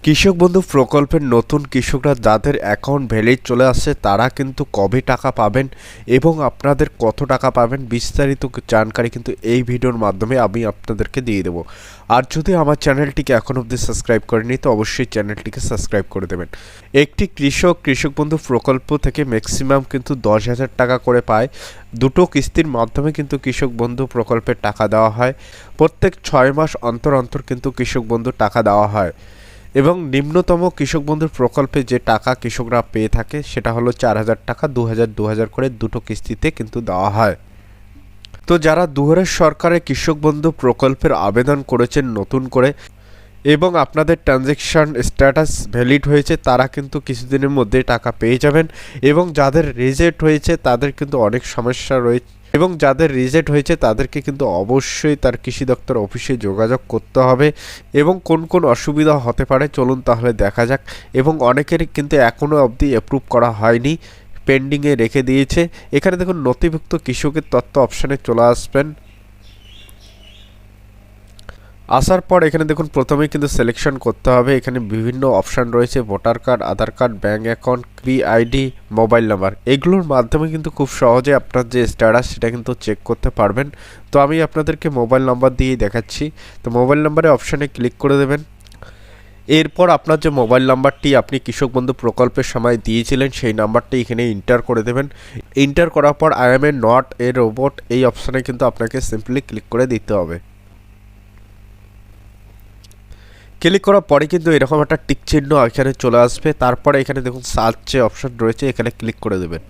কৃষক বন্ধু প্রকল্পের নতুন কৃষকরা যাদের অ্যাকাউন্ট ভ্যালিড চলে আসছে তারা কিন্তু কবে টাকা পাবেন এবং আপনাদের কত টাকা পাবেন বিস্তারিত জানকারি কিন্তু এই ভিডিওর মাধ্যমে আমি আপনাদেরকে দিয়ে দেবো। আর যদি আমার চ্যানেলটিকে এখন অবধি সাবস্ক্রাইব করেনি তো অবশ্যই চ্যানেলটিকে সাবস্ক্রাইব করে দেবেন। একটি কৃষক বন্ধু প্রকল্প থেকে ম্যাক্সিমাম কিন্তু 10,000 টাকা করে পায়। দুটো কিস্তির মাধ্যমে কিন্তু কৃষক বন্ধু প্রকল্পের টাকা দেওয়া হয়। প্রত্যেক 6 মাস অন্তর অন্তর কিন্তু কৃষক বন্ধু টাকা দেওয়া হয় এবং নিম্নতম কৃষক বন্ধুর প্রকল্পে যে টাকা কৃষকরা পেয়ে থাকে সেটা হলো 4,000 টাকা, 2,000 করে দুটো কিস্তিতে কিন্তু দেওয়া হয়। তো যারা দুয়ারের সরকারের কৃষক বন্ধু প্রকল্পের আবেদন করেছেন নতুন করে এবং আপনাদের ট্রানজ্যাকশন স্ট্যাটাস ভ্যালিড হয়েছে তারা কিন্তু কিছুদিনের মধ্যে টাকা পেয়ে যাবেন এবং যাদের রিজেক্ট হয়েছে তাদের কিন্তু অনেক সমস্যা রয়েছে এবং যাদের রিজেক্ট হয়েছে তাদেরকে কিন্তু অবশ্যই তার কৃষি দপ্তর অফিসে যোগাযোগ করতে হবে এবং কোন কোন অসুবিধা হতে পারে চলুন তাহলে দেখা যাক। এবং অনেকেরই কিন্তু এখনও অবধি অ্যাপ্রুভ করা হয়নি, পেন্ডিংয়ে রেখে দিয়েছে। এখানে দেখুন নথিভুক্ত কৃষকের তথ্য অপশানে চলে আসবেন। আসার পর এখানে দেখুন প্রথমেই কিন্তু সিলেকশন করতে হবে। এখানে বিভিন্ন অপশান রয়েছে, voter card, Aadhaar card, bank account, ID, mobile number. এগুলোর মাধ্যমে কিন্তু খুব সহজে আপনার যে স্ট্যাটাস সেটা কিন্তু চেক করতে পারবেন। তো আমি আপনাদেরকে মোবাইল নাম্বার দিয়েই দেখাচ্ছি। তো মোবাইল নাম্বারে অপশানে ক্লিক করে দেবেন। এরপর আপনার যে মোবাইল নাম্বারটি আপনি কৃষক বন্ধু প্রকল্পের সময় দিয়েছিলেন সেই নাম্বারটি এখানে এন্টার করে দেবেন। এন্টার করার পর I M A not a robot এই অপশানে কিন্তু আপনাকে সিম্পলি ক্লিক করে দিতে হবে। ক্লিক করার পরে কিন্তু এরকম একটা টিক চিহ্ন এখানে চলে আসবে। তারপরে এখানে দেখুন সার্চে অপশন রয়েছে, এখানে ক্লিক করে দেবেন।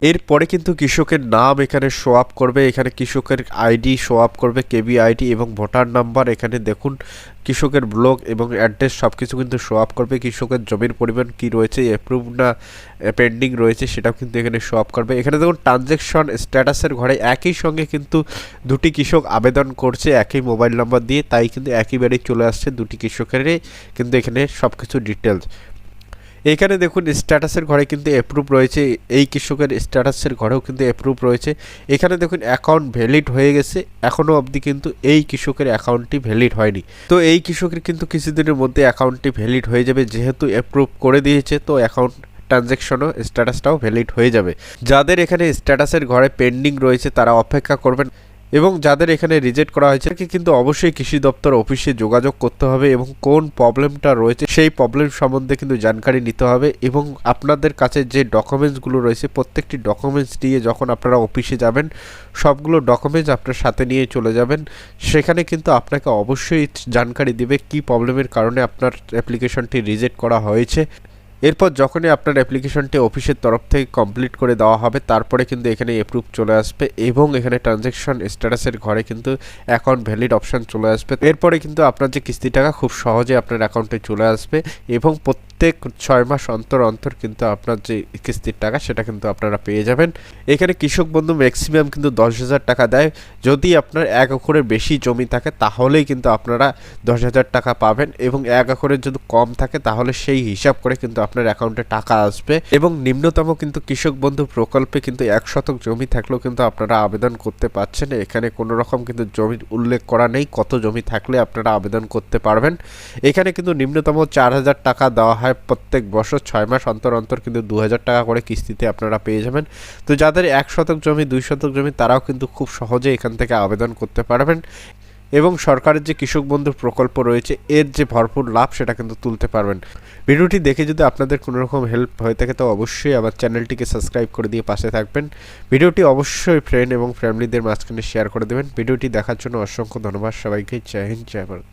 এরপরে কিন্তু কৃষকের নাম এখানে শো আপ করবে, এখানে কৃষকের আইডি শো আপ করবে, কেবি আইডি এবং ভোটার নাম্বার। এখানে দেখুন কৃষকের ব্লক এবং অ্যাড্রেস সব কিছু কিন্তু শো আপ করবে। কৃষকের জমির পরিমাণ কী রয়েছে, অ্যাপ্রুভ না পেন্ডিং রয়েছে সেটাও কিন্তু এখানে শো আপ করবে। এখানে দেখুন ট্রানজ্যাকশন স্ট্যাটাসের ঘরে একই সঙ্গে কিন্তু দুটি কৃষক আবেদন করছে একই মোবাইল নাম্বার দিয়ে, তাই কিন্তু একইবারেই চলে আসছে দুটি কৃষকেরই কিন্তু এখানে সব কিছু ডিটেলস। এখানে দেখুন স্ট্যাটাসের ঘরে কিন্তু অ্যাপ্রুভ রয়েছে, এই কৃষকের স্ট্যাটাসের ঘরেও কিন্তু অ্যাপ্রুভ রয়েছে। এখানে দেখুন অ্যাকাউন্ট ভ্যালিড হয়ে গেছে, এখনও অবধি কিন্তু এই কৃষকের অ্যাকাউন্টটি ভ্যালিড হয়নি। তো এই কৃষকের কিন্তু কিছুদিনের মধ্যে অ্যাকাউন্টটি ভ্যালিড হয়ে যাবে, যেহেতু অ্যাপ্রুভ করে দিয়েছে তো অ্যাকাউন্ট ট্রানজ্যাকশনও স্ট্যাটাসটাও ভ্যালিড হয়ে যাবে। যাদের এখানে স্ট্যাটাসের ঘরে পেন্ডিং রয়েছে তারা অপেক্ষা করবেন এবং যাদের এখানে রিজেক্ট করা হয়েছে তাকে কিন্তু অবশ্যই কৃষি দপ্তর অফিসে যোগাযোগ করতে হবে এবং কোন প্রবলেমটা রয়েছে সেই প্রবলেম সম্বন্ধে কিন্তু জানকারি নিতে হবে এবং আপনাদের কাছে যে ডকুমেন্টসগুলো রয়েছে প্রত্যেকটি ডকুমেন্টস দিয়ে যখন আপনারা অফিসে যাবেন সবগুলো ডকুমেন্টস আপনার সাথে নিয়ে চলে যাবেন। সেখানে কিন্তু আপনাকে অবশ্যই জানকারি দিবে কী প্রবলেমের কারণে আপনার অ্যাপ্লিকেশনটি রিজেক্ট করা হয়েছে। এরপর যখনই আপনার অ্যাপ্লিকেশনটি অফিসের তরফ থেকে কমপ্লিট করে দেওয়া হবে তারপরে কিন্তু এখানে অ্যাপ্রুভ চলে আসবে এবং এখানে ট্রানজ্যাকশন স্ট্যাটাসের ঘরে কিন্তু অ্যাকাউন্ট ভ্যালিড অপশান চলে আসবে। এরপরে কিন্তু আপনার যে কিস্তি টাকা খুব সহজে আপনার অ্যাকাউন্টে চলে আসবে এবং প্রত্যেক 6 মাস অন্তর অন্তর কিন্তু আপনার যে কিস্তির টাকা সেটা কিন্তু আপনারা পেয়ে যাবেন। এখানে কৃষক বন্ধু ম্যাক্সিমাম কিন্তু 10,000 টাকা দেয়। যদি আপনার 1 একরের বেশি জমি থাকে তাহলেই কিন্তু আপনারা 10,000 টাকা পাবেন এবং 1 একরের যদি কম থাকে তাহলে সেই হিসাব করে কিন্তু আপনার অ্যাকাউন্টে টাকা আসবে। এবং নিম্নতম কিন্তু কৃষক বন্ধু প্রকল্পে কিন্তু 1 শতক জমি থাকলেও কিন্তু আপনারা আবেদন করতে পারছেন। এখানে কোনো রকম কিন্তু জমির উল্লেখ করা নেই কত জমি থাকলে আপনারা আবেদন করতে পারবেন। এখানে কিন্তু নিম্নতম 4,000 টাকা দেওয়া হয় প্রত্যেক বছর, 6 মাস অন্তর অন্তর কিন্তু 2,000 টাকা করে কিস্তিতে আপনারা পেয়ে যাবেন। তো যাদের 1 শতক জমি 2 শতক জমি তারাও কিন্তু খুব সহজে এখান থেকে আবেদন করতে পারবেন এবং সরকারের যে কৃষক বন্ধু প্রকল্প রয়েছে এর যে ভরপুর লাভ সেটা কিন্তু তুলতে পারবেন। ভিডিওটি দেখে যদি আপনাদের কোনো রকম হেল্প হয়ে থাকে তো অবশ্যই আমার চ্যানেলটিকে সাবস্ক্রাইব করে দিয়ে পাশে থাকবেন। ভিডিওটি অবশ্যই ফ্রেন্ড এবং ফ্যামিলিদের মাঝখানে শেয়ার করে দেবেন। ভিডিওটি দেখার জন্য অসংখ্য ধন্যবাদ সবাইকে। জয় হিন্দ, জয় ভারত।